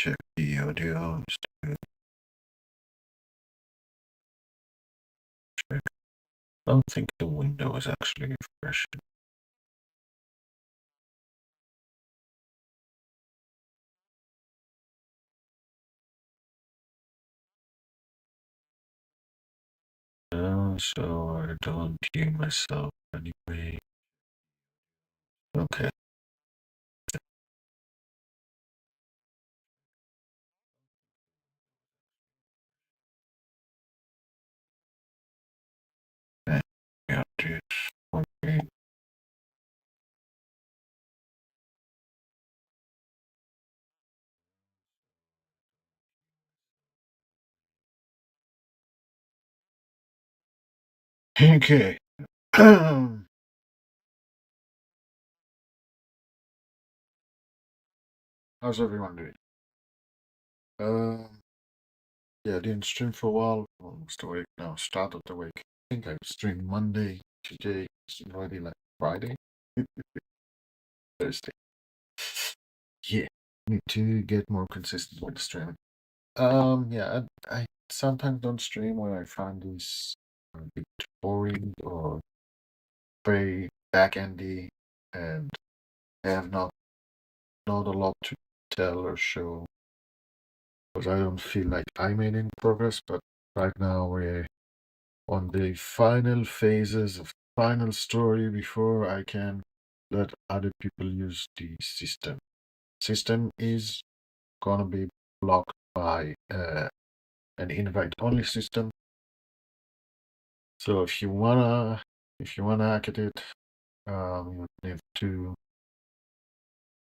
Check the audio. Check. I don't think the window is actually fresh. So I don't hear myself anyway. Okay. And got this. Okay. Okay. How's everyone doing? Um, yeah, I didn't stream for a while. Almost a week now. Started the week. I think I streamed Monday. Today it's already like Friday. Thursday. Yeah. Need to get more consistent with the streaming. Yeah, I sometimes don't stream when I find this a bit boring or very back-endy, and I have not a lot to tell or show because I don't feel like I made any progress. But right now we're on the final phases of final story before I can let other people use the system. System is gonna be blocked by an invite-only system. So if you wanna hack at it,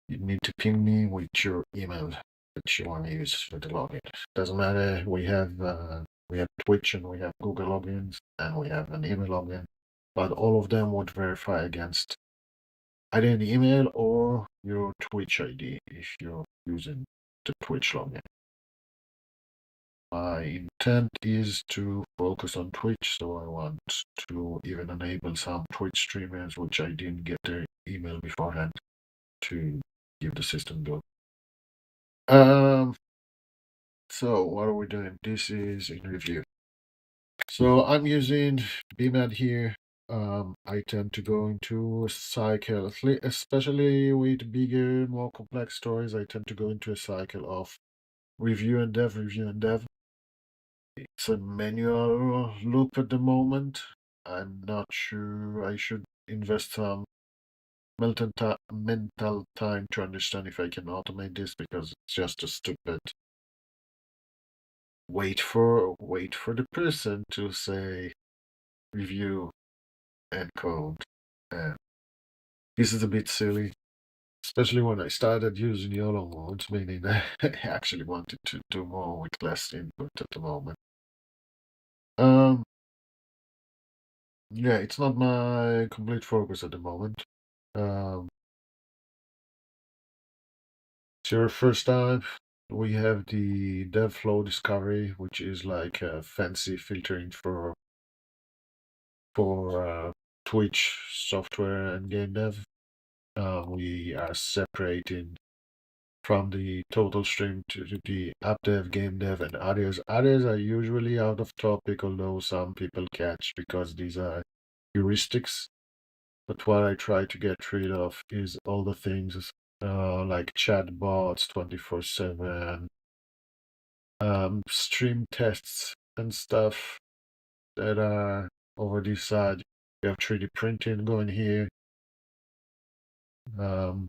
you need to ping me with your email that you want to use for the login. Doesn't matter. We have Twitch and we have Google logins and we have an email login, but all of them would verify against either an email or your Twitch ID if you're using the Twitch login. My intent is to focus on Twitch, so I want to even enable some Twitch streamers, which I didn't get their email beforehand, to give the system go. Um, so what are we doing? This is in review. So I'm using BMAD here. I tend to go into a cycle, especially with bigger, more complex stories. I tend to go into a cycle of review and dev, review and dev. It's a manual loop at the moment. I'm not sure I should invest some mental time to understand if I can automate this because it's just a stupid wait for the person to say review and code. And this is a bit silly, especially when I started using YOLO modes, meaning I actually wanted to do more with less input at the moment. Um, yeah, it's not my complete focus at the moment. Um, it's your first time. We have the DevFlow Discovery, which is like a fancy filtering for Twitch software and game dev. We are separating from the total stream to the app dev, game dev, and others. Others are usually out of topic, although some people catch because these are heuristics. But what I try to get rid of is all the things like chatbots 24/7, stream tests and stuff that are over this side. We have 3D printing going here. Um,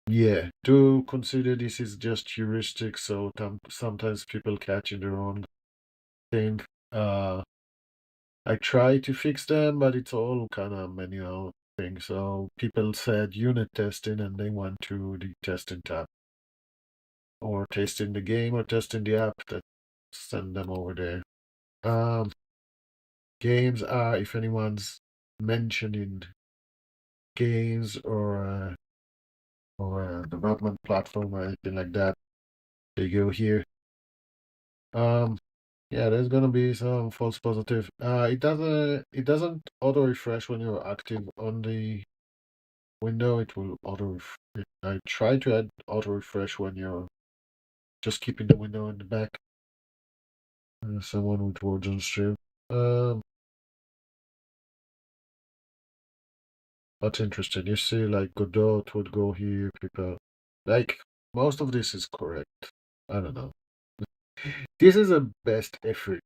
Yeah, do consider this is just heuristic, so sometimes people catch in the wrong thing. I try to fix them, but it's all kind of manual thing. So people said unit testing, and they went to the testing tab, or testing the game, or testing the app that send them over there. Um, Games are if anyone's mentioning games or a development platform or anything like that, they go here. Yeah, there's gonna be some false positive. It doesn't auto refresh when you're active on the window. It will I try to add auto refresh when you're just keeping the window in the back. Someone with words on stream. Um, that's interesting. You see, like Godot would go here. People like most of this is correct. I don't know. This is a best effort,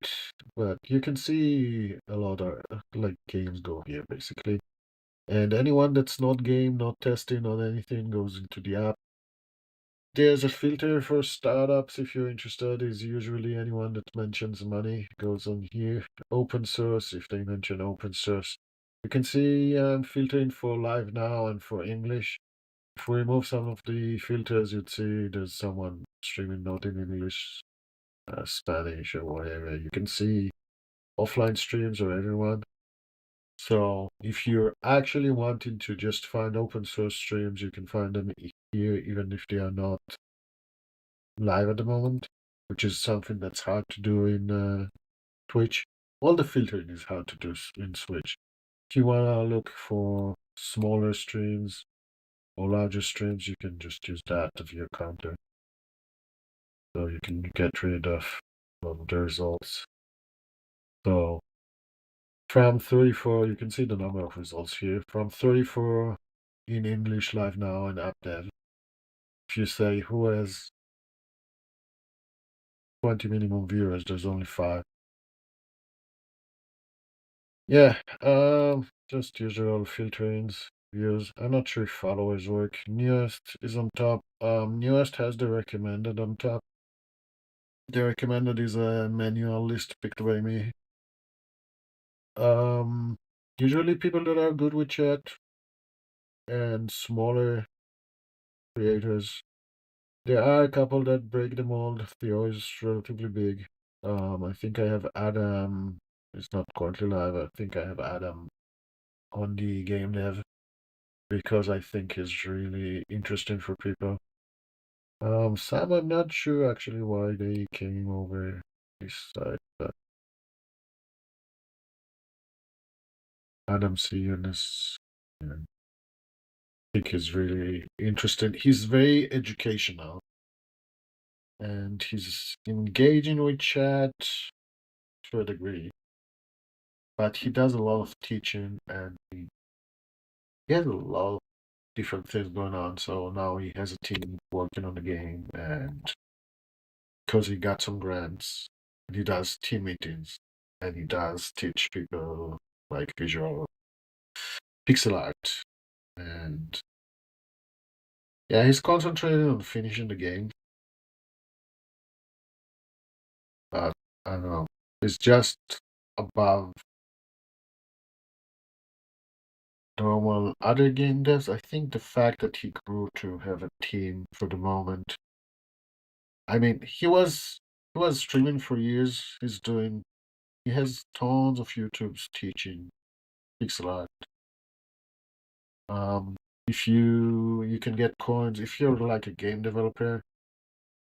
but you can see a lot of like games go here basically. And anyone that's not game, not testing on anything goes into the app. There's a filter for startups if you're interested, is usually anyone that mentions money goes on here. Open source, if they mention open source. You can see filtering for live now and for English. If we remove some of the filters, you'd see there's someone streaming not in English, Spanish or whatever. You can see offline streams or everyone. So if you're actually wanting to just find open source streams, you can find them here, even if they are not live at the moment, which is something that's hard to do in Twitch. All the filtering is hard to do in Twitch. If you want to look for smaller streams or larger streams, you can just use that of your counter. So you can get rid of the results. So from 34, you can see the number of results here. From 34 in English live now and app dev. If you say who has 20 minimum viewers, there's only 5. Yeah, just usual filterings, views. I'm not sure if followers work. Newest is on top. Newest has the recommended on top. The recommended is a manual list picked by me. Um, Usually people that are good with chat and smaller creators. There are a couple that break the mold. They're always relatively big. I think I have Adam. It's not currently live. I think I have Adam on the game dev because I think is really interesting for people. Sam, I'm not sure actually why they came over this side, but Adam Seamus, yeah, I think is really interesting. He's very educational and he's engaging with chat to a degree, but he does a lot of teaching and he has a lot of different things going on. So now he has a team working on the game, and because he got some grants, and he does team meetings, and he does teach people like visual pixel art, and yeah, he's concentrated on finishing the game. But I don't know, it's just above normal other game devs. I think the fact that he grew to have a team for the moment. I mean, he was streaming for years. He has tons of YouTubes teaching pixel art. Um, if you can get coins if you're like a game developer.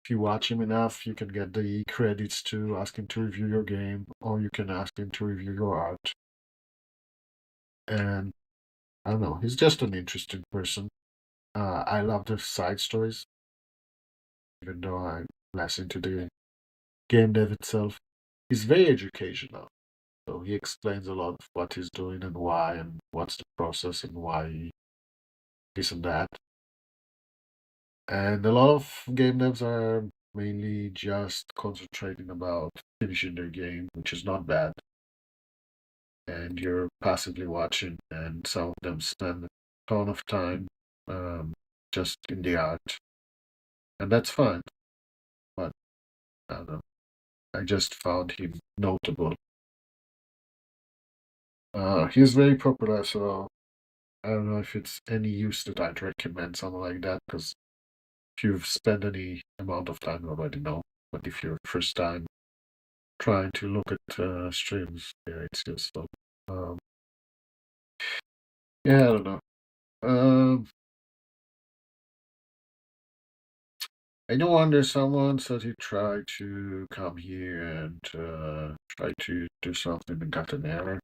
If you watch him enough, you can get the credits to ask him to review your game, or you can ask him to review your art. And I don't know, he's just an interesting person. I love the side stories, even though I'm less into the game dev itself. He's very educational. So he explains a lot of what he's doing and why, and what's the process and why this and that. And a lot of game devs are mainly just concentrating about finishing their game, which is not bad. And you're passively watching, and some of them spend a ton of time um, just in the art, and that's fine. But I don't know. I just found him notable. He's very popular, so I don't know if it's any use that I'd recommend something like that, because if you've spent any amount of time, you already know. But if you're first time trying to look at streams, yeah, it's useful. Um, yeah, I don't know. Um, I no wonder someone said he tried to come here and try to do something and got an error.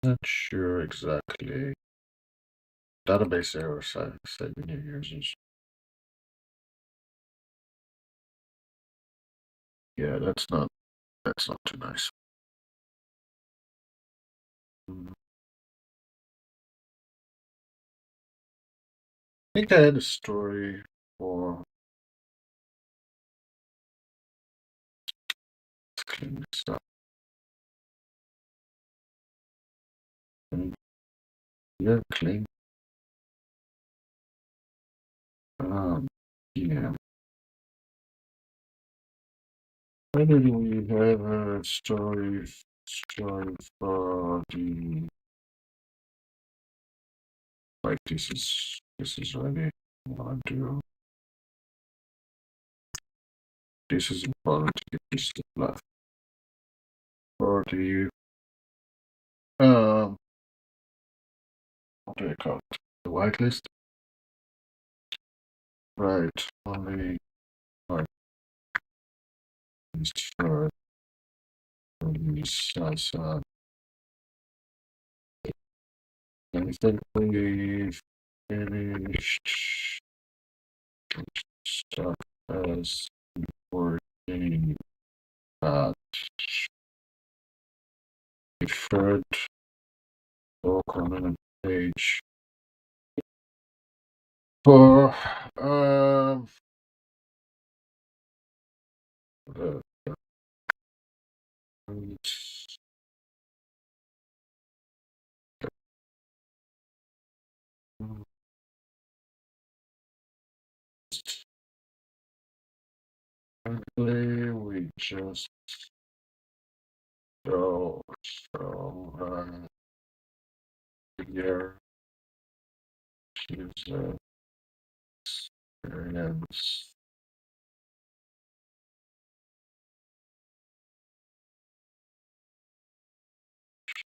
Not sure exactly. database errors, saving your users. Yeah, that's not too nice. Mm. I think I had a story for let's clean this up. And yeah, clean. Um, yeah. Why did we have a story for the like this is ready. I want to do this is important to get this stuff left for the what do I call it? The whitelist. Right. Only whitelist for release as I think we finished stuff as working at the third local page for the currently we just show here user experience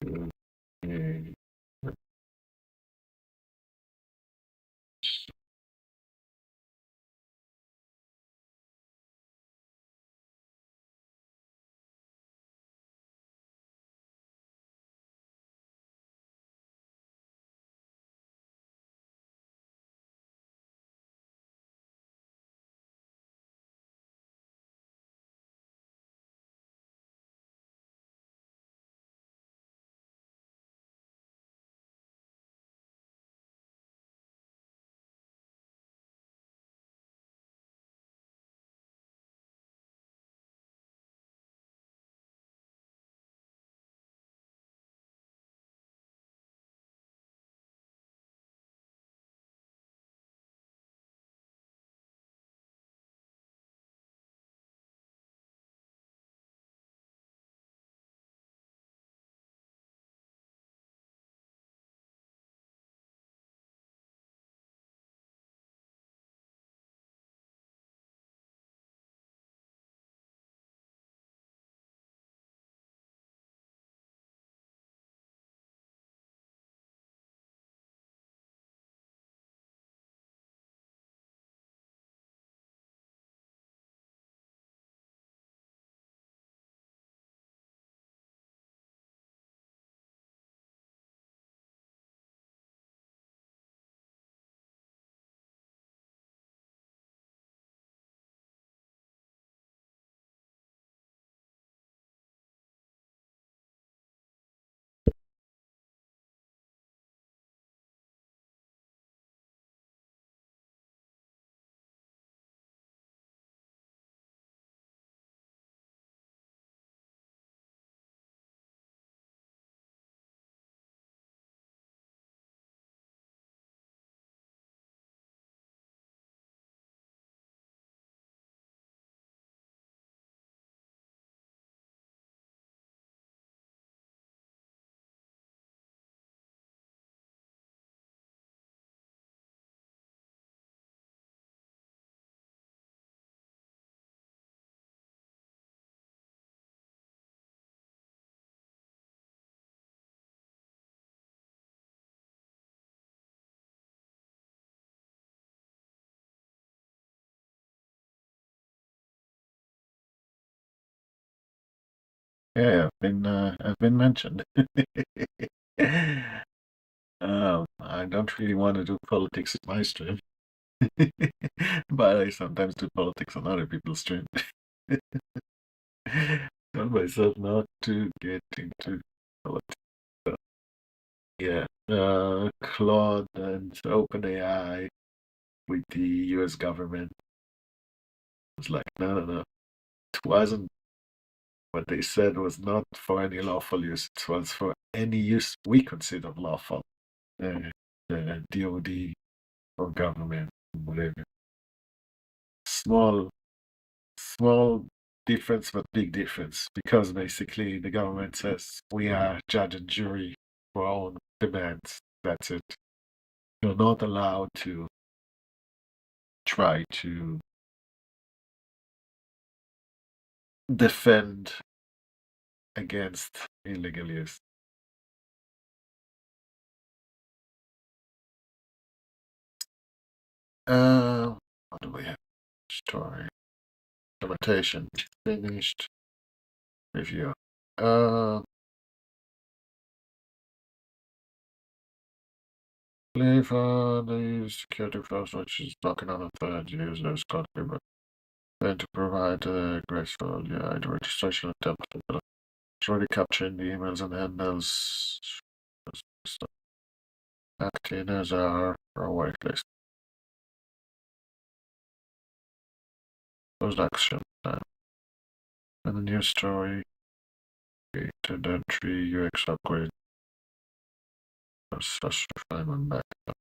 to be yeah, I've been mentioned. I don't really want to do politics in my stream, but I sometimes do politics on other people's stream. Tell myself not to get into politics. Yeah, Claude and OpenAI with the US government was like, no, no, no. It wasn't what they said was not for any lawful use. It was for any use we consider lawful. The DOD or government, whatever. Small, small difference, but big difference because basically the government says we are judge and jury for our own demands. That's it. You're not allowed to try to defend against illegal use. What do we have? Story. Implementation. Finished. Review. Believe the security first, which is knocking on the third user's config, but to provide graceful registration attempt. It's already capturing the emails and handles. Acting as our whitelist. Closed action time. And the new story. Created entry UX upgrade. Such refinement backup.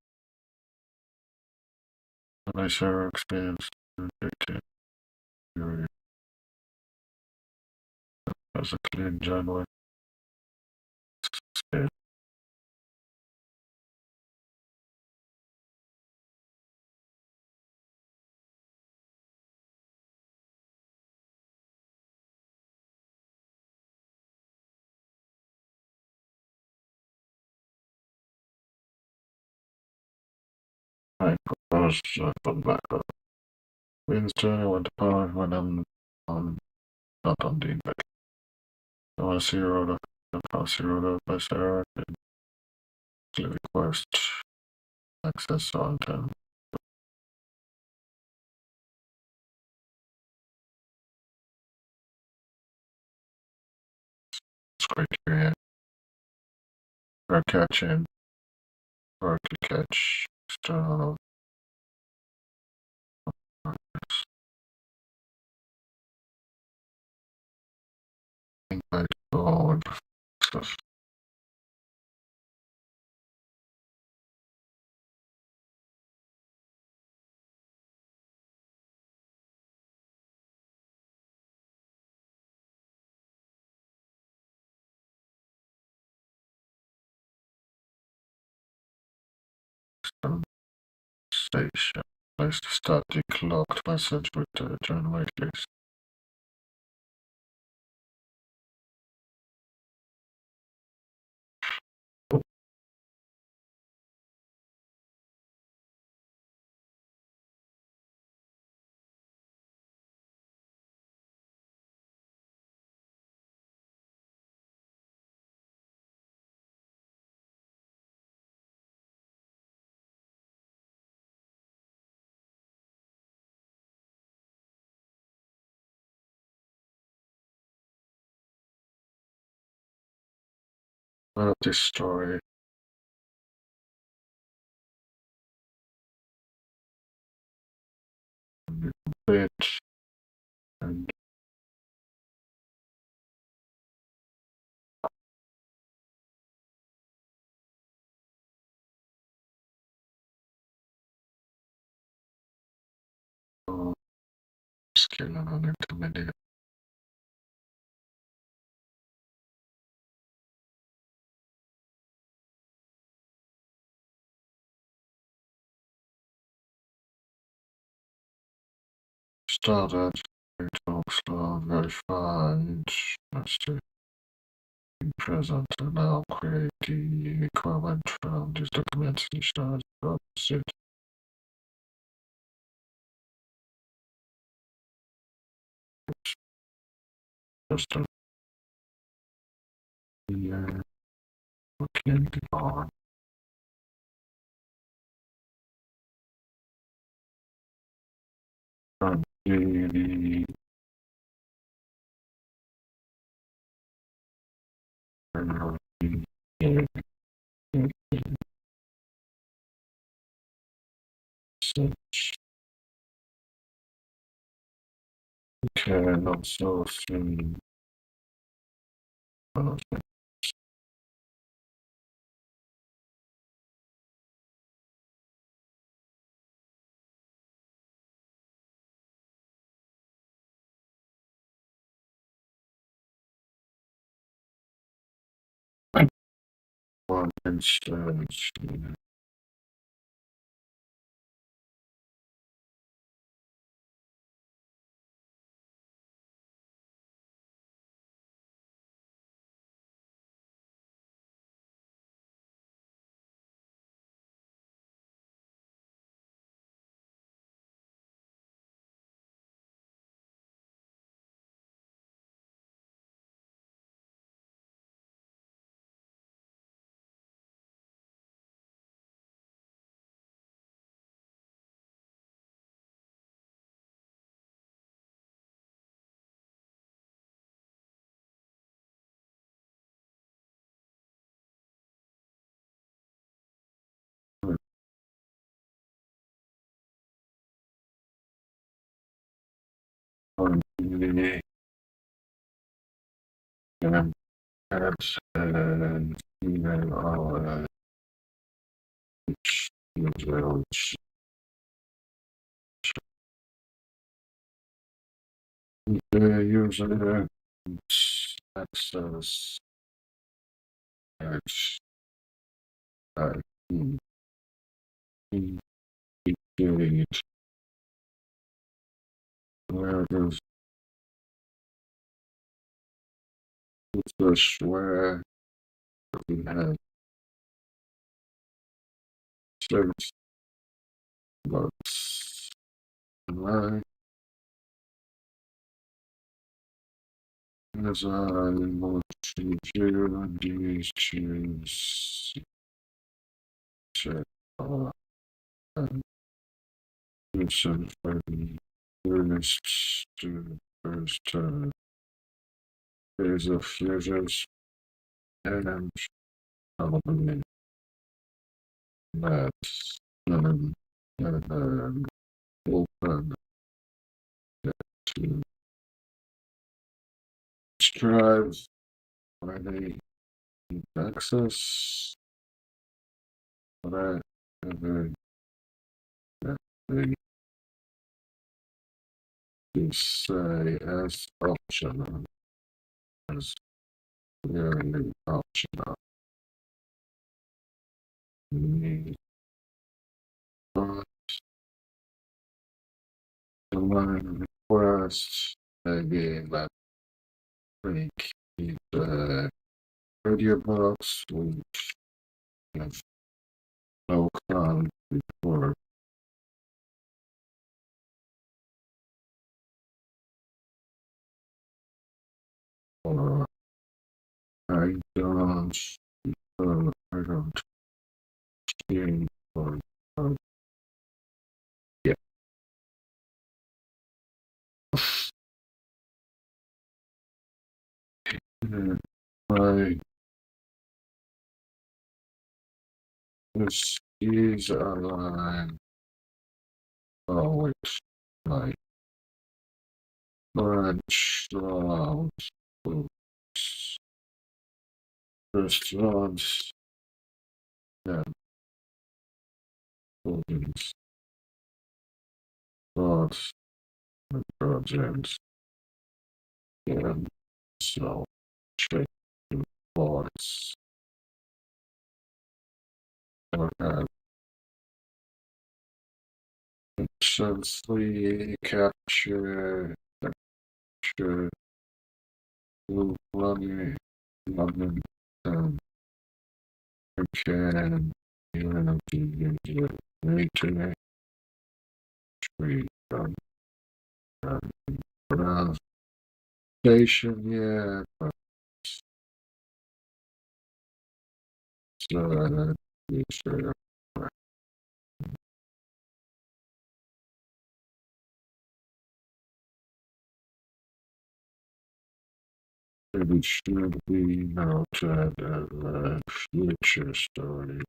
A nice error experience. As a clean January. I propose put back up. Wednesday I went to power when I'm on not on the invite. I want to see Rhoda. I want to see Rhoda by Sarah and request access on time. It's criteria. Or catching. Or to catch external. Invite forward stuff. Station. Place to static locked message with the join waitlist. About this story. Bit and skill and intermediate. Started. Talks verified. Let's see. Present and now create the requirement from these documents and start opposite. Just a looking on from the can also see one instance. On the and that's female which the user access X delete where there's the swear we have service box right as I want to view these choose check and listen for the first to first there's a users and probably that and open to describe where they access that and then they say as optional as very optional. The line request again that break the radio box which have no cloud before or I don't see or yeah. My this is a line always like branch rounds restaurants and buildings, thoughts and projects and so check reports or essentially capture money and can even the internet tree from pronunciation yeah but it's It should be noted as a future story.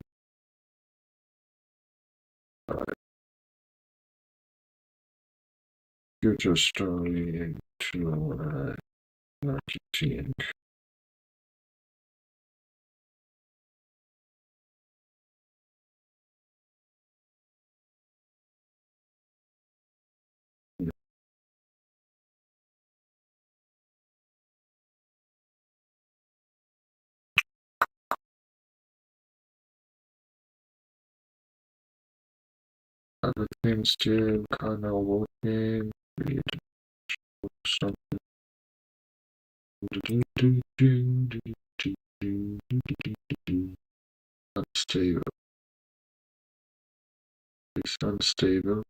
Future story to marketing. Everything's still kind of working. Read something. Unstable. It's unstable.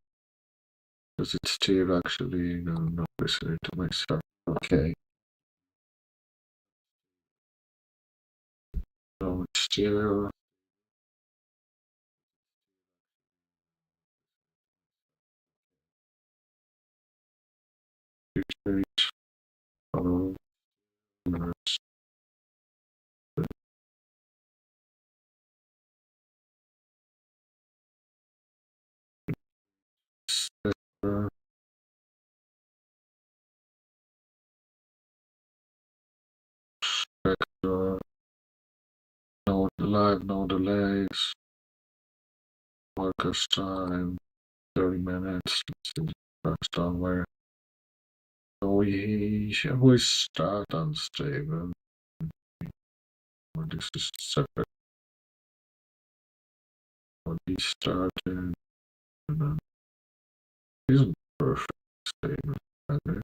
Does it still actually? No, I'm not listening to myself. Okay. No, it's still. It's oh, no, it's Vector. No live, no delays. Workers time 30 minutes. First on where we always start unstable. Or this is separate. Or we started. Isn't perfect stable. Okay.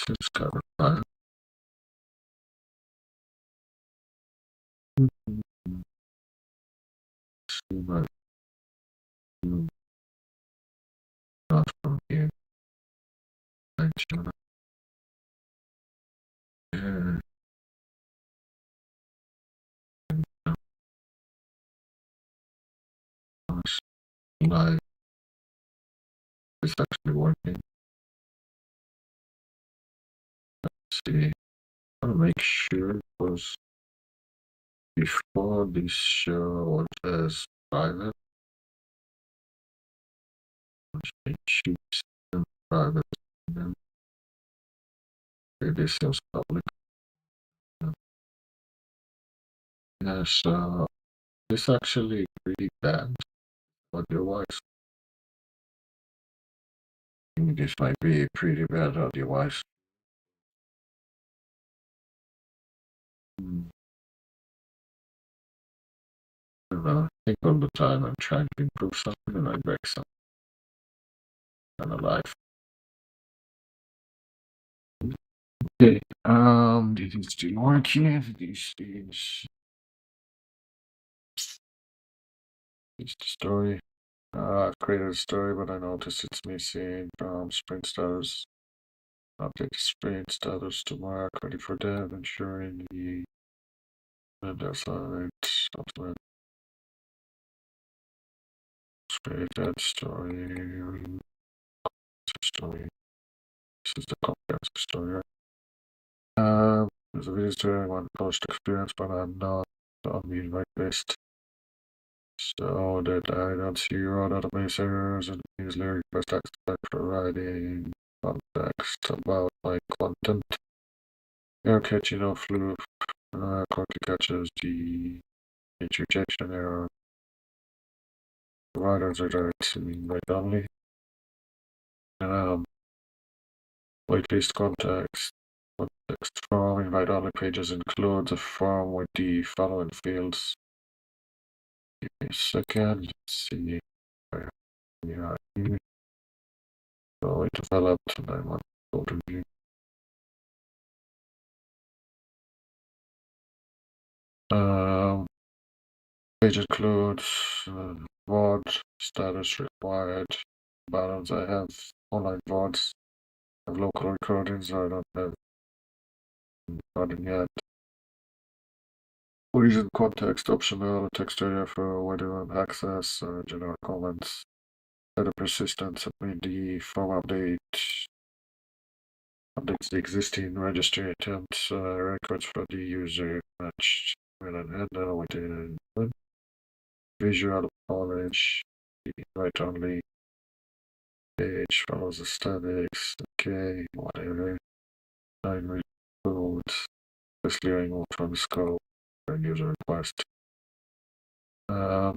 It's kind of fun. See my not from here. Yeah. Live is actually working. Let's see. I want to make sure because before this show as private, it should be private. And then this is public. Yeah, so it's actually pretty bad. Otherwise, this might be pretty bad otherwise. I think all the time I'm trying to improve something and I break something. I'm alive. Okay, this is still working. This is the story. I've created a story, but I noticed it's missing from sprint status. Update the sprint status to mark ready for dev, ensuring the vendor side ultimate create that story. Story. This is the comprehensive story. There's a video story I want to post experience, but I'm not on the right list. So that I don't see your database errors and easily request access by providing context about my content. Error catching off loop quickly catches the rejection error. Providers are direct to me right only. Whitelist context form invite only pages includes a form with the following fields. Give me a second. Let's see. Yeah, so it developed and I want to go to view. Page includes VOD status required. Balance. I have online VODs. I have local recordings. I don't have recording yet. Origin context optional. Text area for whether on access. General comments. Data persistence. I mean the form update. updates the existing registry attempts records for the user matched with an handle with a visual polish, invite only page follows the statics, okay, whatever. Line records, this clearing will from scope and user request. Um,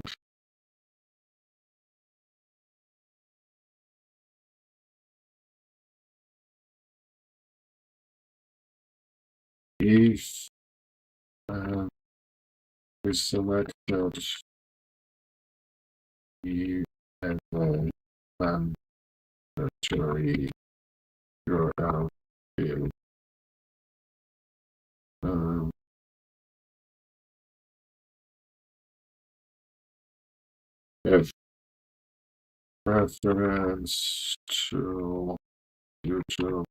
if we select you have a mandatory URL field. Um, if reference to YouTube,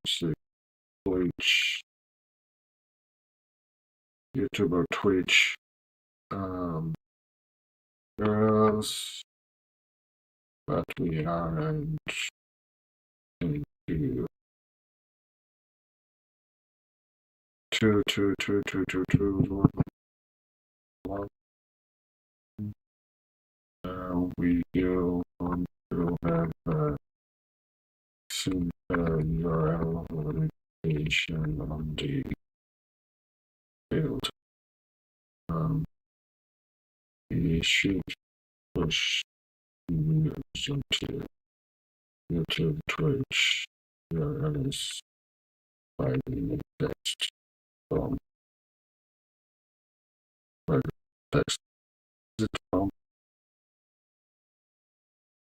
Twitch, YouTube or Twitch, URLs, but we aren't into one. We do want to have some URL validation on the field. We should push users into YouTube, Twitch, URLs by the text from text from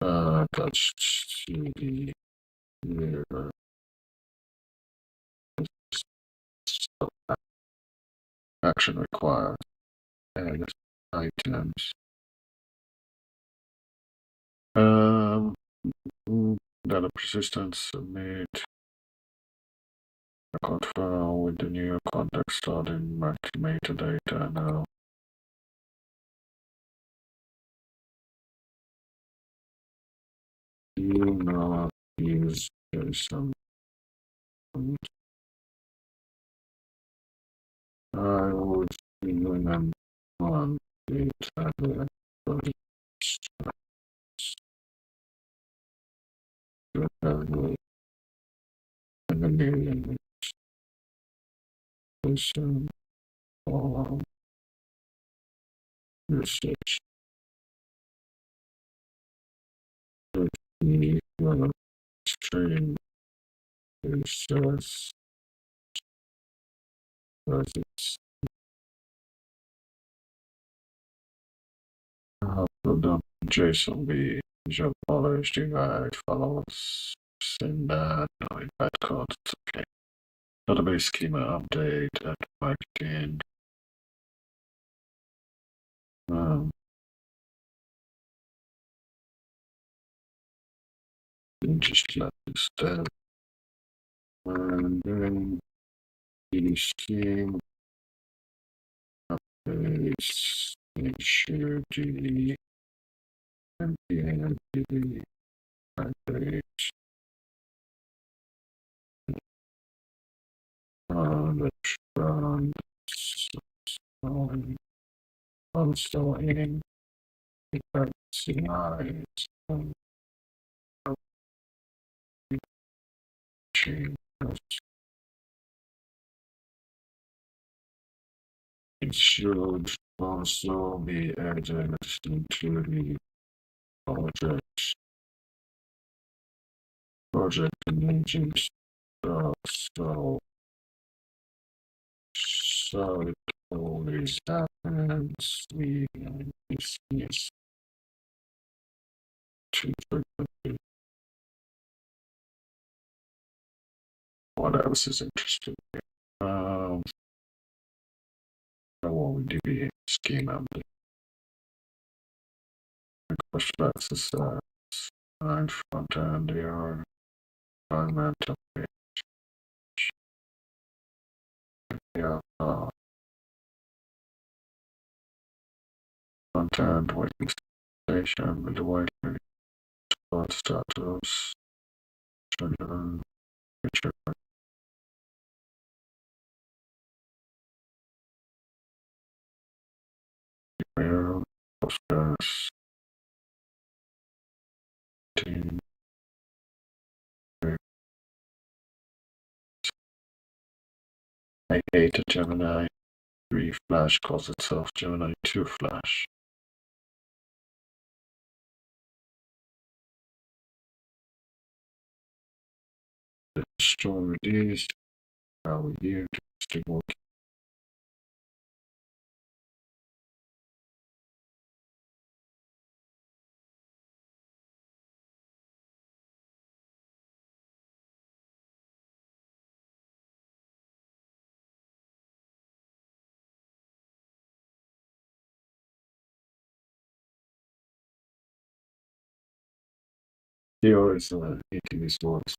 attached to the action required and items. Data persistence submit account file with the new context starting metadata now. Do not use JSON. I was doing them on the tablet. And then the JSON for research. The string is it's the JSON be visual polished divide follows send that no invite code. It's okay. Database schema update at backend. Just let this step. And then the scheme updates. Make sure the npm update. Let's run installing CI change. It should also be added into the project images. So it always happens. We yes to what else is interesting? What we DB schema push access and front end they are environmental page. Yeah, front end waiting station with the waiting status picture where posters to I hate a Gemini 3 Flash calls itself Gemini 2 Flash. Storm reduced. Are we here to still working? He always eating his words.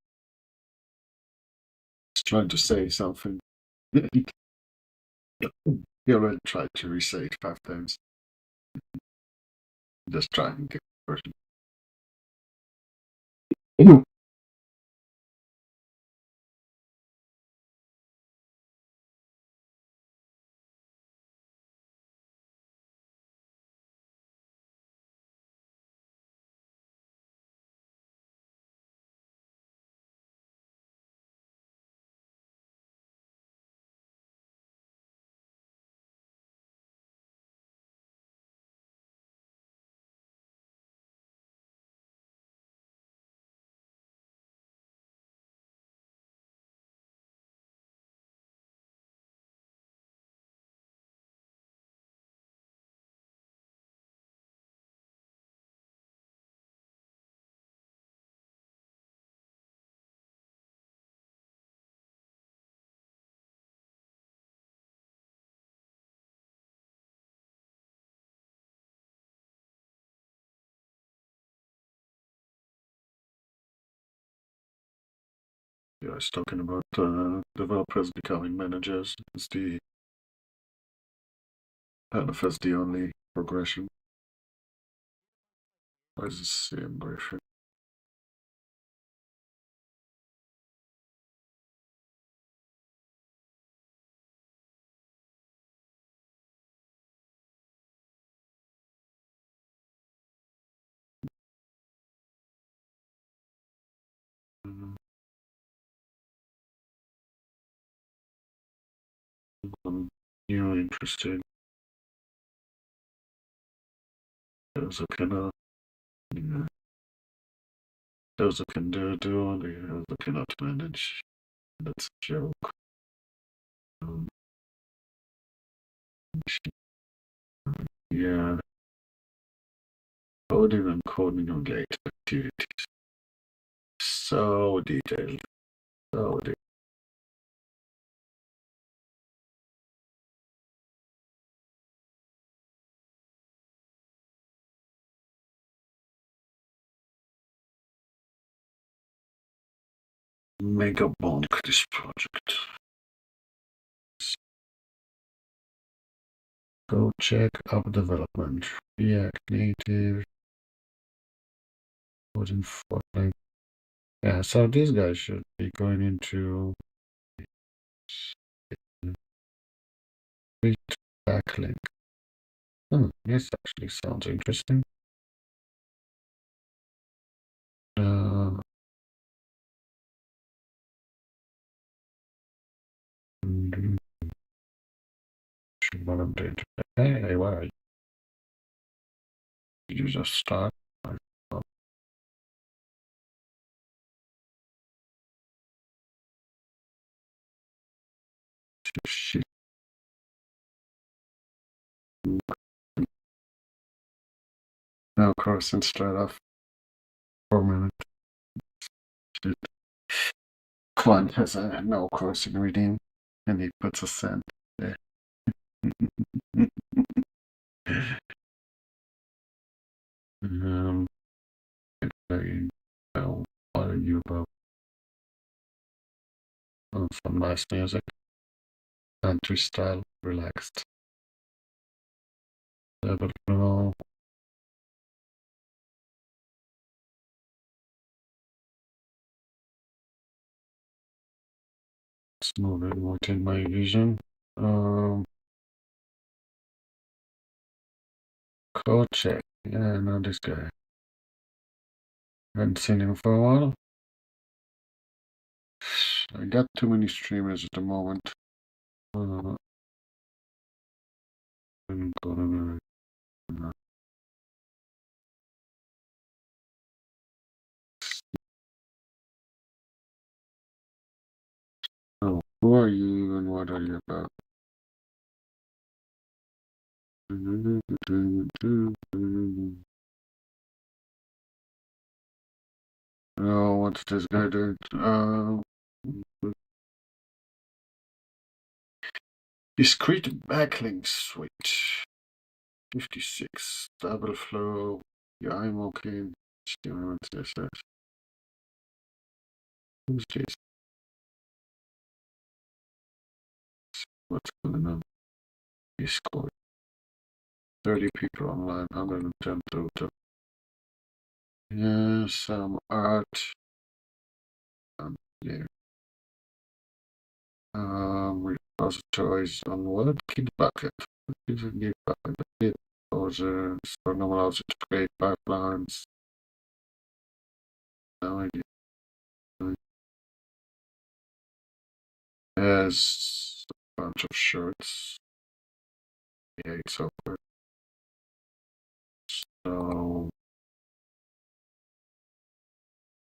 He's trying to say something. He already tried to re-say it 5 times. Just trying the version. Yeah, I was talking about developers becoming managers. It's the kind of as the only progression. Why is this same graphic? New interesting. Those who can yeah, those who can do, those who cannot manage. That's a joke. Um, yeah, coding and coding related activities. So detailed. So detailed. Mega bonk this project. Go check app development. React Native. Coding Fortnite. Yeah, so these guys should be going into read backlink. This actually sounds interesting. Uh, what I'm doing. Hey, why are you just start? Oh, shit. Now crossing straight off 4 minutes. Shit. Quant has a no crossing reading, and he puts a cent there. um, I know what are you about? Some nice music, country style, relaxed. But no, it's not really within my vision. Um, Kochek. Yeah, I know this guy. Haven't seen him for a while. I got too many streamers at the moment. Uh, oh, who are you and what are you about? Oh, what's this guy doing? Discrete backlink switch. 56. Double flow. Yeah, I'm okay. HTML, CSS. Who's this? What's going on? Discord. 30 people online, 110 total. Yeah, some art. Yeah. Repositories on what? Gitbucket. What is a Gitbucket? Git composer, for allows you to create pipelines. No idea. Has a bunch of shirts. Yeah, it's over. So,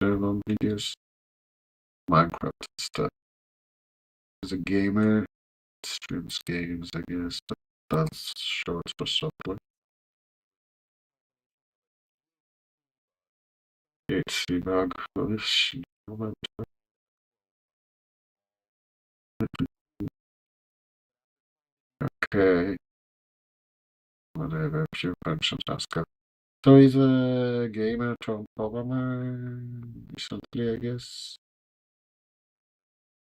film videos, Minecraft stuff. As a gamer, streams games, I guess. That's shorts for software. HC bug for this moment. Okay. Whatever, few functions Haskell. So he's a gamer turned programmer recently, I guess.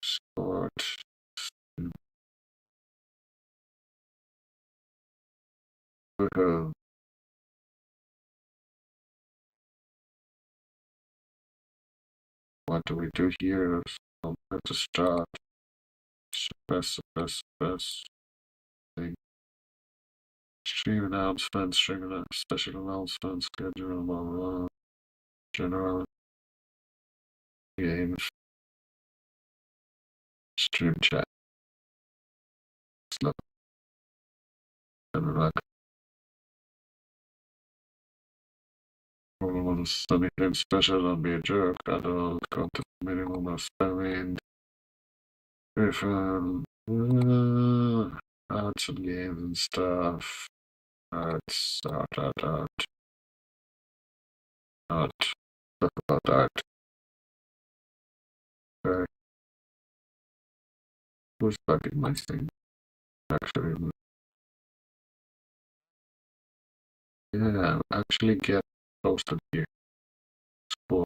Sport. Uh, what do we do here? So have to start. Suppress. Thing. Stream announcements, special announcements, schedule, blah, blah, general games, stream chat. Slip. Like anything special, don't be a jerk. Adult content minimum of spamming. If arts and games and stuff. Arts, art. Talk about art. Okay. Who's bugging my thing? Actually, yeah, actually get posted here. Cool.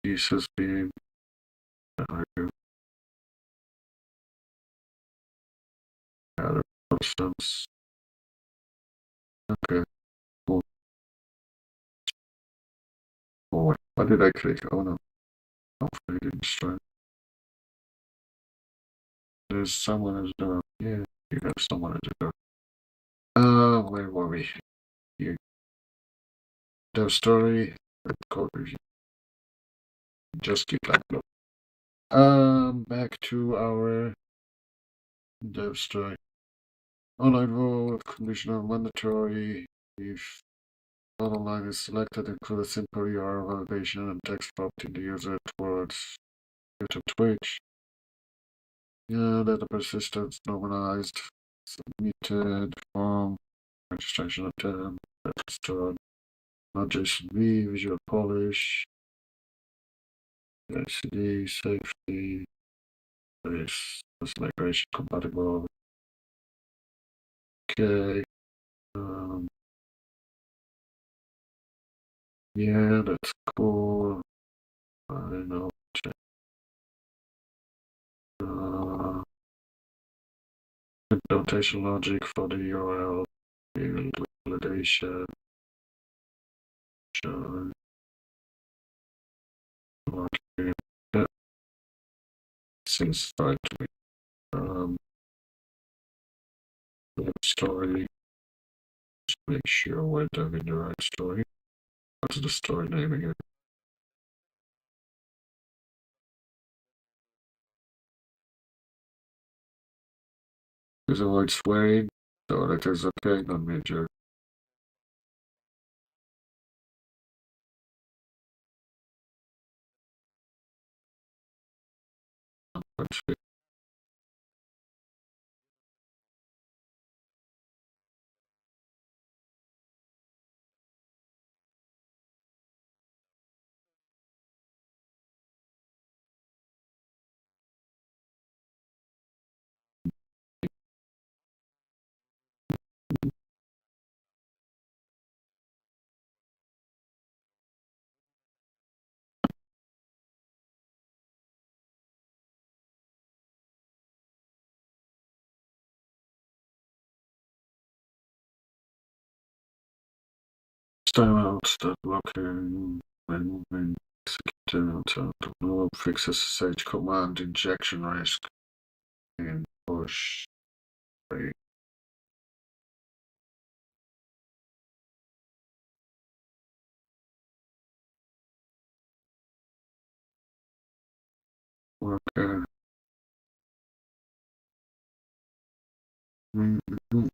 Jesus being other persons. Okay, cool. Oh, what did I click? Oh no. Hopefully it didn't strike. There's someone at the door. Yeah, you have someone at the door. Where were we? Here. Dev story. Code review. Just keep that low. Back to our dev story. Online vote, conditional mandatory. If online is selected, include a simple URL validation and text prompting the user towards YouTube Twitch. Yeah, data persistence normalized. Submitted form. Registration attempt. Stored. Not JSON-V, Visual Polish. LCD, safety. This migration compatible. Okay. Yeah, that's cool. I don't know. Check. Implementation logic for the URL. Field validation. Sure. Okay. Yeah. Seems fine to me. story. Just make sure we're doing the right story. What's the story name again? Is avoid swearing, so that is okay, not major. Time out, start blocking, when moving, execute out, no fix SSH command, injection risk, and push. Right. Okay. Mm-hmm.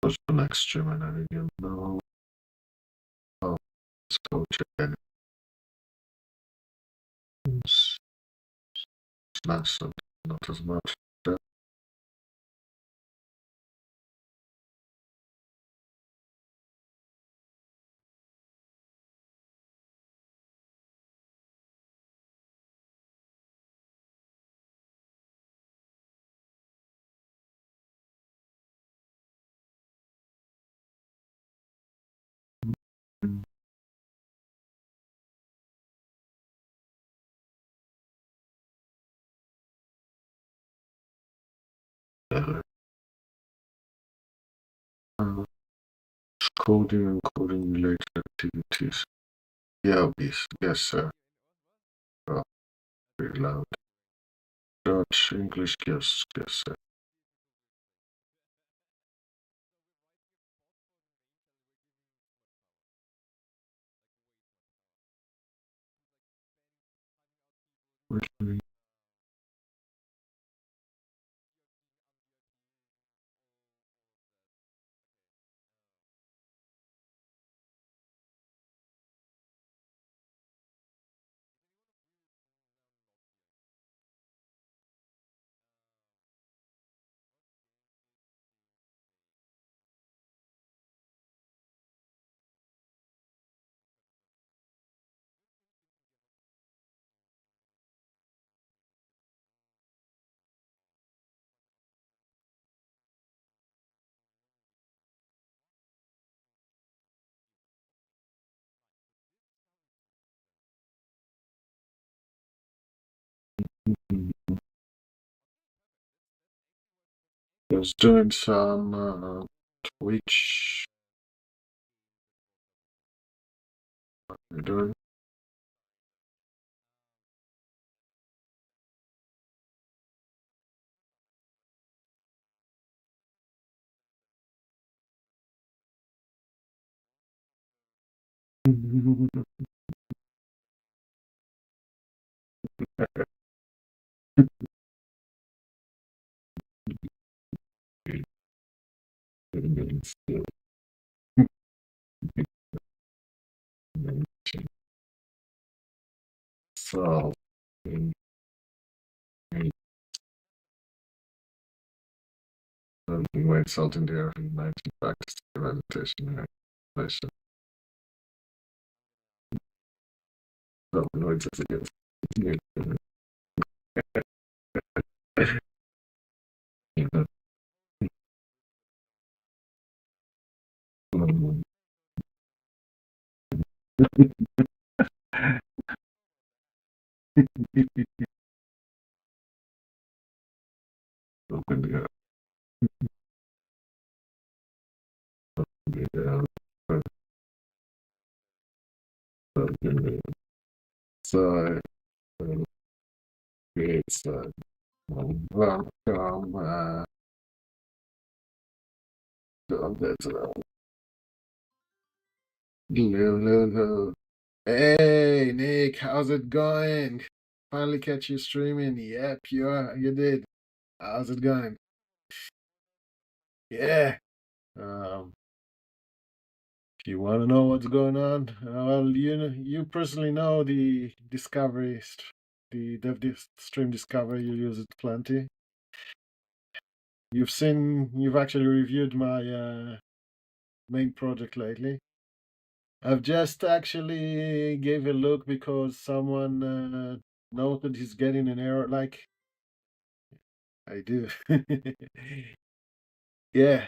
What's the next Gemini again? No. Oh, let's go check. It's nice, not as much. Uh, coding and coding related activities. Yeah, yes, sir. Oh, very loud. Dutch, English, yes, yes, sir. Really? Was doing some Twitch. You're doing. So, when something there, night practice meditation and meditation. So, no, it's against. So, it's welcome. That's Lulu. Hey, Nick, how's it going? Finally catch you streaming. Yep, you did. How's it going? Yeah. Um, if you want to know what's going on, well, you personally know the discovery, the stream discovery. You use it plenty. You've actually reviewed my main project lately. I've just actually gave a look because someone noted he's getting an error. Like I do. Yeah.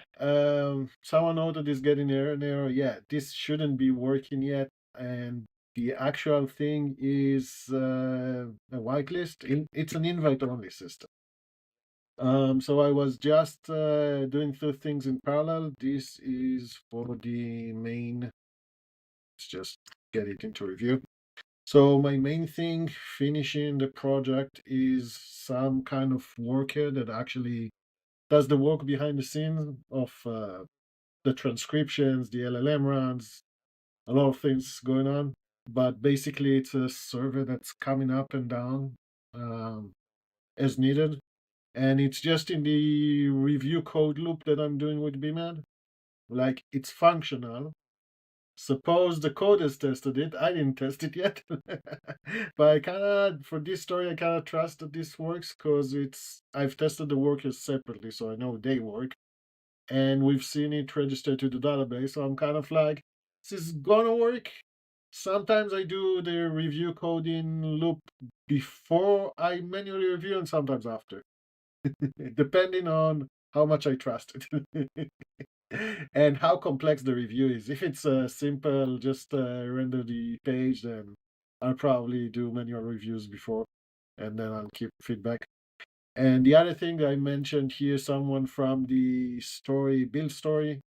Someone noted he's getting an error. Yeah, this shouldn't be working yet. And the actual thing is a whitelist. It's an invite only system. So I was just doing two things in parallel. This is for the main. Let's just get it into review. So my main thing finishing the project is some kind of worker that actually does the work behind the scenes of the transcriptions, the LLM runs, a lot of things going on. But basically, it's a server that's coming up and down um, as needed. And it's just in the review code loop that I'm doing with BMAD. Like it's functional. Suppose the code has tested it. I didn't test it yet. But I cannot, for this story, I cannot trust that this works because I've tested the workers separately, so I know they work. And we've seen it register to the database. So I'm kind of like, this is gonna work. Sometimes I do the review coding loop before I manually review and sometimes after, depending on how much I trust it. And how complex the review is. If it's simple, just render the page, then I'll probably do manual reviews before, and then I'll keep feedback. And the other thing I mentioned here, someone from the story, build story,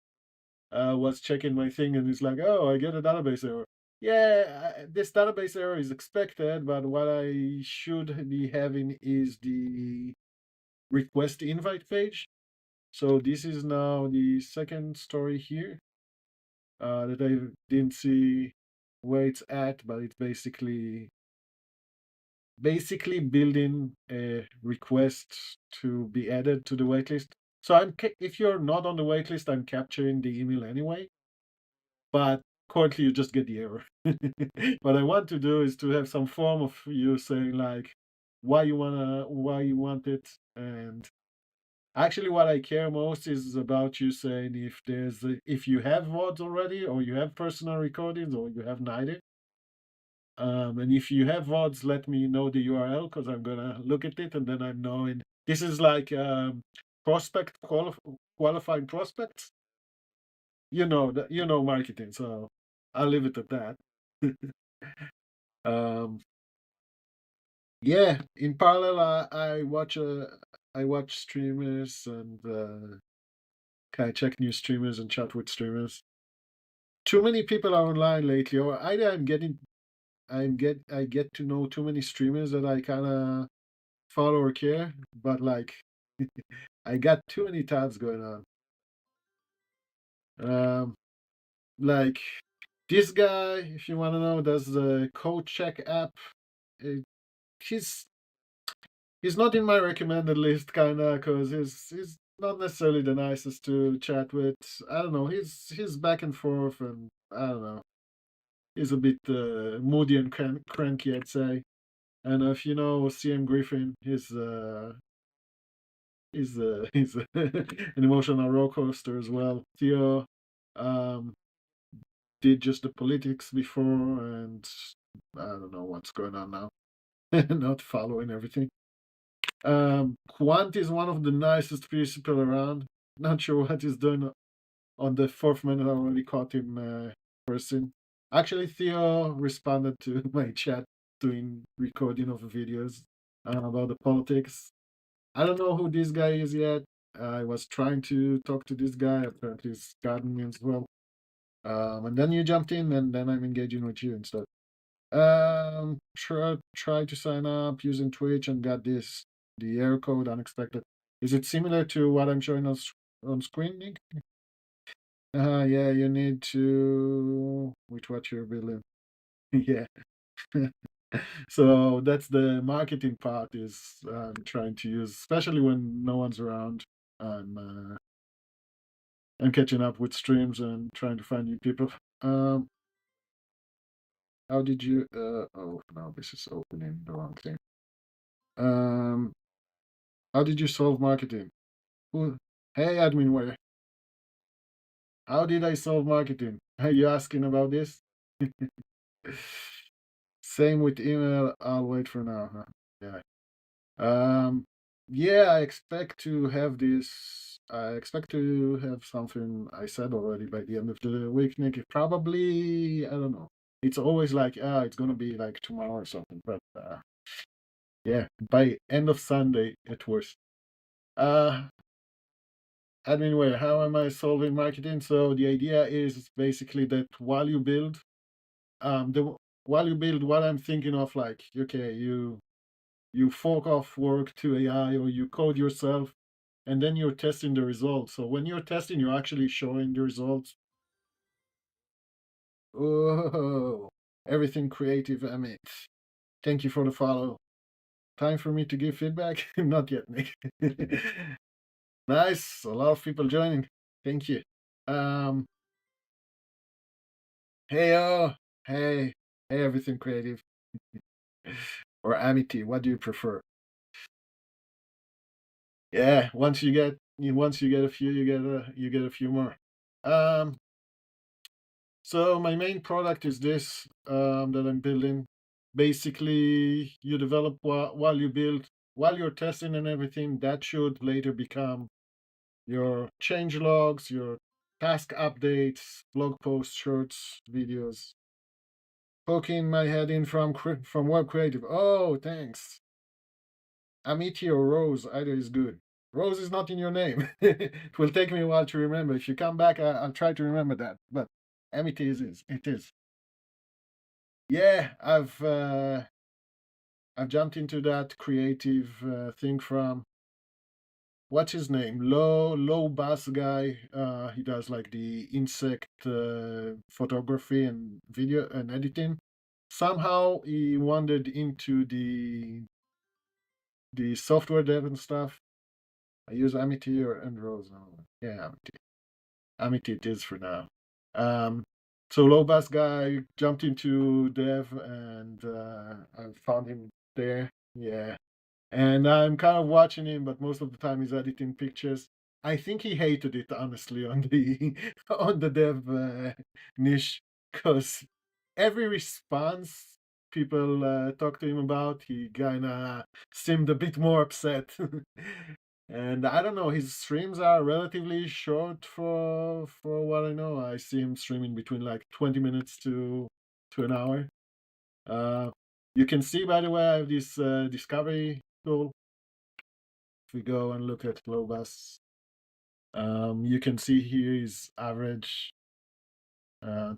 was checking my thing and he's like, oh, I get a database error. Yeah, this database error is expected, but what I should be having is the request invite page. So this is now the second story here that I didn't see where it's at, but it's basically building a request to be added to the waitlist. So if you're not on the waitlist, I'm capturing the email anyway, but currently you just get the error. What I want to do is to have some form of you saying like why you want it, and actually what I care most is about you saying if you have VODs already, or you have personal recordings, or you have neither. And if you have VODs, let me know the URL because I'm gonna look at it and then I'm knowing this is like qualifying prospects. You know marketing, so I'll leave it at that. um, yeah, in parallel, I watch streamers and kind of check new streamers and chat with streamers. Too many people are online lately, or either I get to know too many streamers that I kind of follow or care, but like I got too many tabs going on. Like this guy, if you want to know, does the code check app. It, he's He's not in my recommended list, kinda, because he's not necessarily the nicest to chat with. I don't know. He's back and forth, and I don't know. He's a bit moody and cranky, I'd say. And if you know CM Griffin, he's an emotional roller coaster as well. Theo um, did just the politics before, and I don't know what's going on now. Not following everything. Quant is one of the nicest people around. Not sure what he's doing on the fourth minute. I already caught him person. Actually, Theo responded to my chat doing recording of videos about the politics. I don't know who this guy is yet. I was trying to talk to this guy. Apparently, he's gotten me as well. And then you jumped in, and then I'm engaging with you and stuff. Try to sign up using Twitch and got the error code unexpected. Is it similar to what I'm showing on screen, Nick? Yeah, you need to with what you're building. Yeah. So that's the marketing part is trying to use, especially when no one's around. I'm catching up with streams and trying to find new people. Um, how did you? Oh no, this is opening the wrong thing. Um, how did you solve marketing? Who? Hey, adminware. How did I solve marketing? Are you asking about this? Same with email. I'll wait for now. Huh? Yeah. Um, yeah, I expect to have this. I expect to have something I said already by the end of the week, Nick. Probably, I don't know. It's always like, it's gonna be like tomorrow or something. But yeah, by end of Sunday at worst. Uh, Admin, how am I solving marketing? So the idea is basically that while you build, what I'm thinking of, like, okay, you fork off work to AI or you code yourself, and then you're testing the results. So when you're testing, you're actually showing the results. Oh, everything creative, Amit. Thank you for the follow. Time for me to give feedback? Not yet, Nick. Nice. A lot of people joining. Thank you. Um, hey, hey, hey, everything creative. Or Amity, what do you prefer? Yeah, once you get a few, you get a few more. Um, so my main product is this that I'm building. Basically, you develop while you build, while you're testing and everything. That should later become your change logs, your task updates, blog posts, shorts, videos. Poking my head in from Web Creative. Oh, thanks. Amity or Rose, either is good. Rose is not in your name. It will take me a while to remember. If you come back, I'll try to remember that. But Amity is it is. Yeah, I've jumped into that creative thing from what's his name? Low bass guy. He does like the insect photography and video and editing. Somehow he wandered into the software dev and stuff. I use Amity and Rose. Oh, yeah, Amity. Amity it is for now. Um, so low bass guy jumped into dev and I found him there. Yeah. And I'm kind of watching him, but most of the time he's editing pictures. I think he hated it honestly on the on the dev niche because every response people talk to him about, he kind of seemed a bit more upset. And I don't know, his streams are relatively short for what I know. I see him streaming between like 20 minutes to an hour. Uh, you can see, by the way, I have this discovery tool. If we go and look at Globus, you can see here his average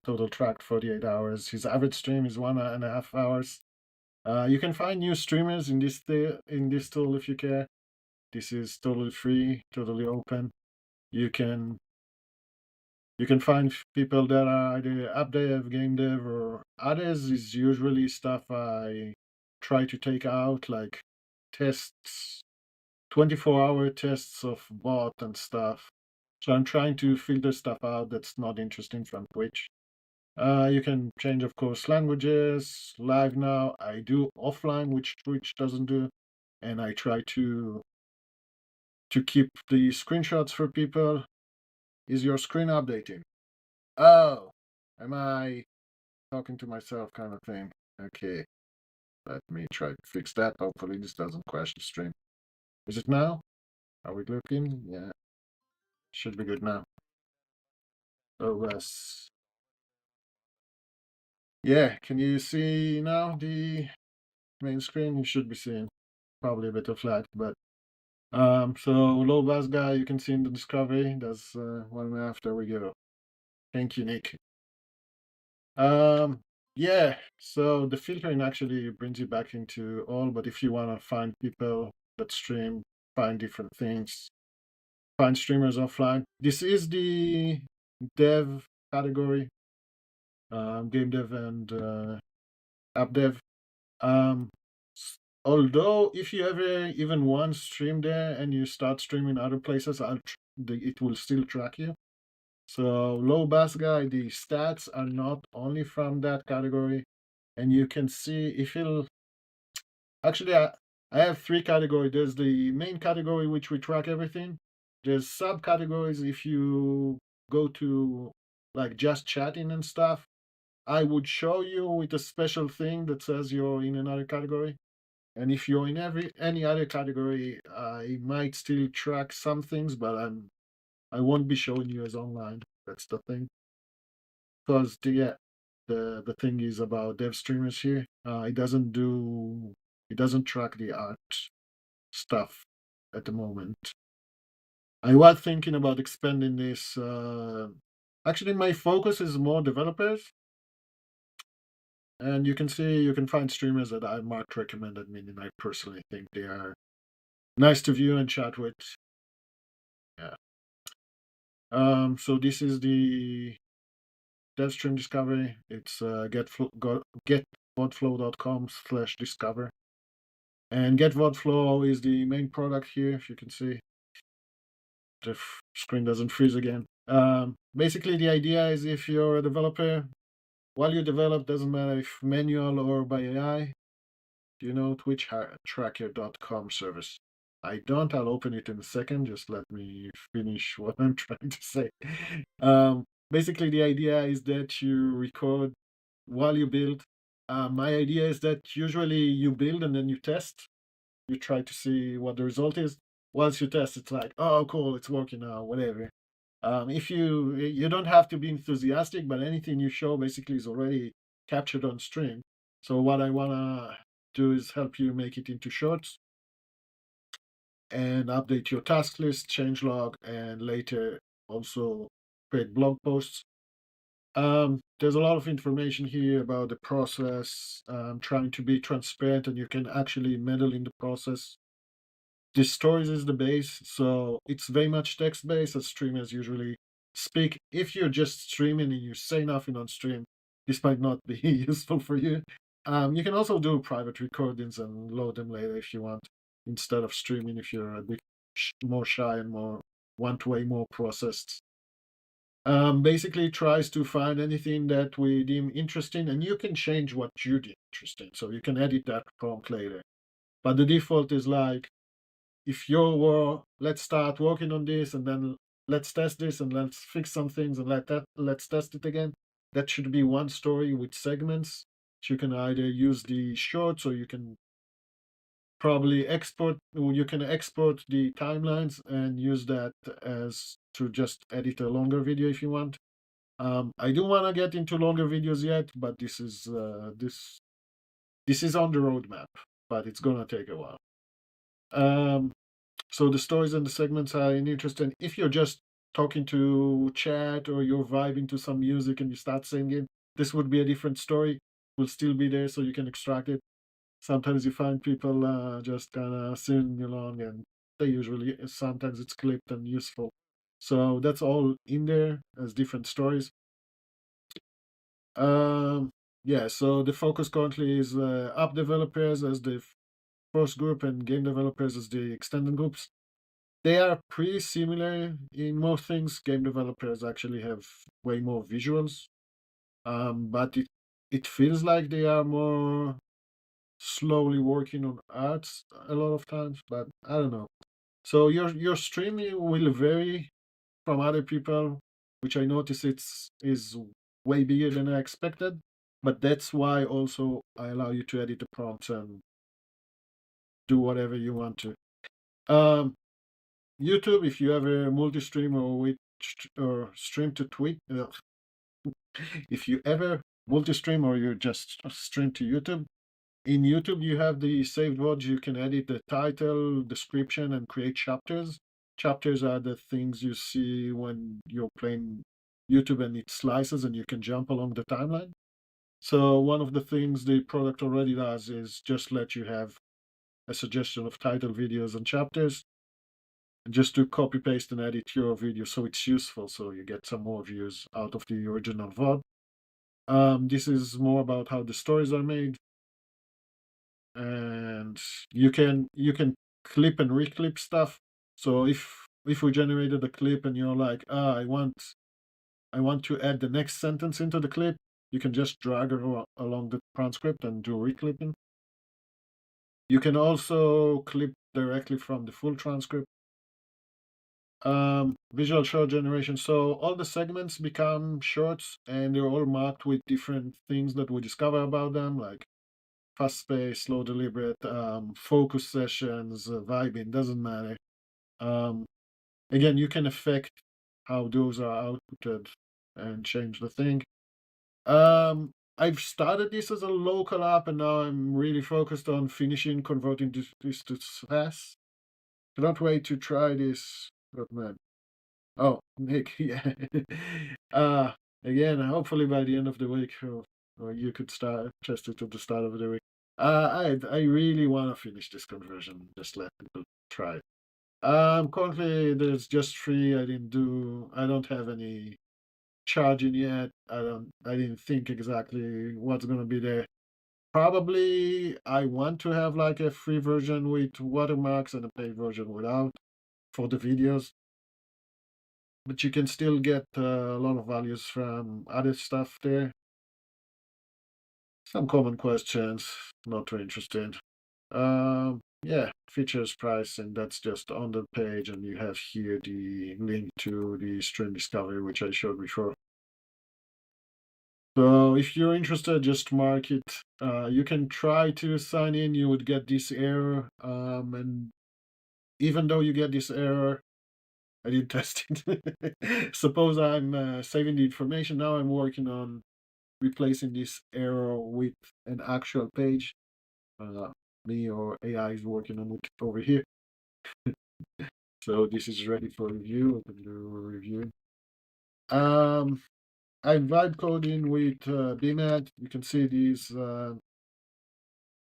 total tracked 48 hours. His average stream is 1.5 hours. You can find new streamers in this tool if you care. This is totally free, totally open. You can find people that are either app dev, game dev, or others is usually stuff I try to take out, like tests, 24-hour tests of bot and stuff. So I'm trying to filter stuff out that's not interesting from Twitch. You can change, of course, languages, live now. I do offline, which Twitch doesn't do. And I try to keep the screenshots for people. Is your screen updating? Oh, am I talking to myself kind of thing? Okay, let me try to fix that. Hopefully this doesn't crash the stream. Is it now? Are we looking? Yeah, should be good now. OS. Yeah, can you see now the main screen? You should be seeing probably a bit of lag, but so low bass guy, you can see in the discovery. That's 1.5. There we go. Thank you, Nick. Yeah, so the filtering actually brings you back into all, but if you want to find people that stream, find different things, find streamers offline. This is the dev category, game dev and app dev. Um, although if you ever even once stream there and you start streaming other places, it will still track you. So low bass guy, the stats are not only from that category, and you can see if you'll actually I have 3 categories. There's the main category which we track everything. There's subcategories if you go to like just chatting and stuff. I would show you with a special thing that says you're in another category. And if you're in any other category, I might still track some things, but I won't be showing you as online. That's the thing. Because the thing is about dev streamers here. It doesn't track the art stuff at the moment. I was thinking about expanding this. Actually, my focus is more developers. And you can see, you can find streamers that Mark recommended me, and I personally think they are nice to view and chat with. Yeah. So this is the DevStream Discovery. It's getvodflow.com/discover. And GetVodFlow is the main product here, if you can see. The screen doesn't freeze again. Basically, the idea is if you're a developer, while you develop, doesn't matter if manual or by AI, you know TwitchTracker.com service. I don't, I'll open it in a second. Just let me finish what I'm trying to say. Basically, the idea is that you record while you build. My idea is that usually you build and then you test. You try to see what the result is. Once you test, it's like, oh, cool, it's working now, whatever. If you don't have to be enthusiastic, but anything you show basically is already captured on stream. So what I wanna do is help you make it into shorts and update your task list, change log, and later also create blog posts. There's a lot of information here about the process. Trying to be transparent, and you can actually meddle in the process. The stories is the base, so it's very much text based as streamers usually speak. If you're just streaming and you say nothing on stream, this might not be useful for you. You can also do private recordings and load them later if you want, instead of streaming if you're a bit more shy and more want way more processed. Basically tries to find anything that we deem interesting, and you can change what you deem interesting, so you can edit that prompt later. But the default is like, if you're let's start working on this, and then let's test this, and let's fix some things, and let's test it again. That should be one story with segments. You can either use the shorts, or you can probably export the timelines and use that as to just edit a longer video if you want. I do want to get into longer videos yet, but this is on the roadmap, but it's gonna take a while. So the stories and the segments are interesting. If you're just talking to chat, or you're vibing to some music and you start singing, this would be a different story. Will still be there, so you can extract it. Sometimes you find people just kind of singing along, and sometimes it's clipped and useful. So that's all in there as different stories. Yeah, so the focus currently is app developers as the Force Group and Game Developers as the extended groups. They are pretty similar in most things. Game developers actually have way more visuals, but it feels like they are more slowly working on arts a lot of times. But I don't know. So your streaming will vary from other people, which I notice is way bigger than I expected. But that's why also I allow you to edit the prompts and do whatever you want to. Um, YouTube, if you have a multi-stream or stream to tweet, if you ever multi-stream or you just stream to YouTube, in YouTube you have the saved VODs. You can edit the title, description, and create chapters. Chapters are the things you see when you're playing YouTube and it slices and you can jump along the timeline. So one of the things the product already does is just let you have a suggestion of title, videos, and chapters, and just to copy paste and edit your video so it's useful, so you get some more views out of the original VOD. This is more about how the stories are made, and you can clip and reclip stuff. So if we generated a clip and you're like, I want to add the next sentence into the clip, you can just drag it along the transcript and do reclipping. You can also clip directly from the full transcript. Visual short generation. So all the segments become shorts and they're all marked with different things that we discover about them, like fast pace, slow deliberate, focus sessions, vibing, doesn't matter. Um, Again, you can affect how those are outputted and change the thing. I've started this as a local app and now I'm really focused on finishing converting this to SaaS. Cannot wait to try this. Oh man. Oh, Nick, yeah. Uh, Again, hopefully by the end of the week, or you could start test it at the start of the week. I really want to finish this conversion. Just let people try it. Currently there's just free. I don't have any charging yet. I didn't think exactly what's gonna be there. Probably I want to have like a free version with watermarks and a paid version without for the videos, but you can still get a lot of values from other stuff there. Some common questions, not too interesting. Yeah, features, price, and that's just on the page, and you have here the link to the stream discovery, which I showed before. So if you're interested, just mark it. You can try to sign in, you would get this error. And even though you get this error, I didn't test it. Suppose I'm saving the information. Now I'm working on replacing this error with an actual page. Uh, Me or AI is working on it over here. So this is ready for review. I can do a review. I'm vibe coding with BMAT. You can see these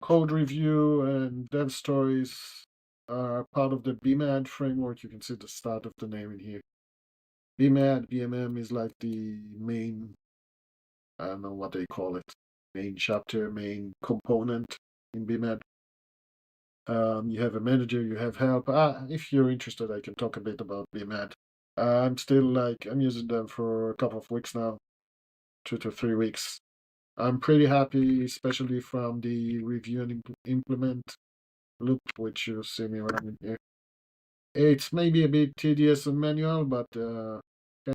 code review and dev stories are part of the BMAT framework. You can see the start of the name in here. BMAT, BMM is like the main, I don't know what they call it, main chapter, main component in BMAT. You have a manager, you have help. If you're interested, I can talk a bit about BMAT. I'm using them for a couple of weeks now, 2 to 3 weeks. I'm pretty happy, especially from the review and implement loop, which you see me running here. It's maybe a bit tedious and manual, but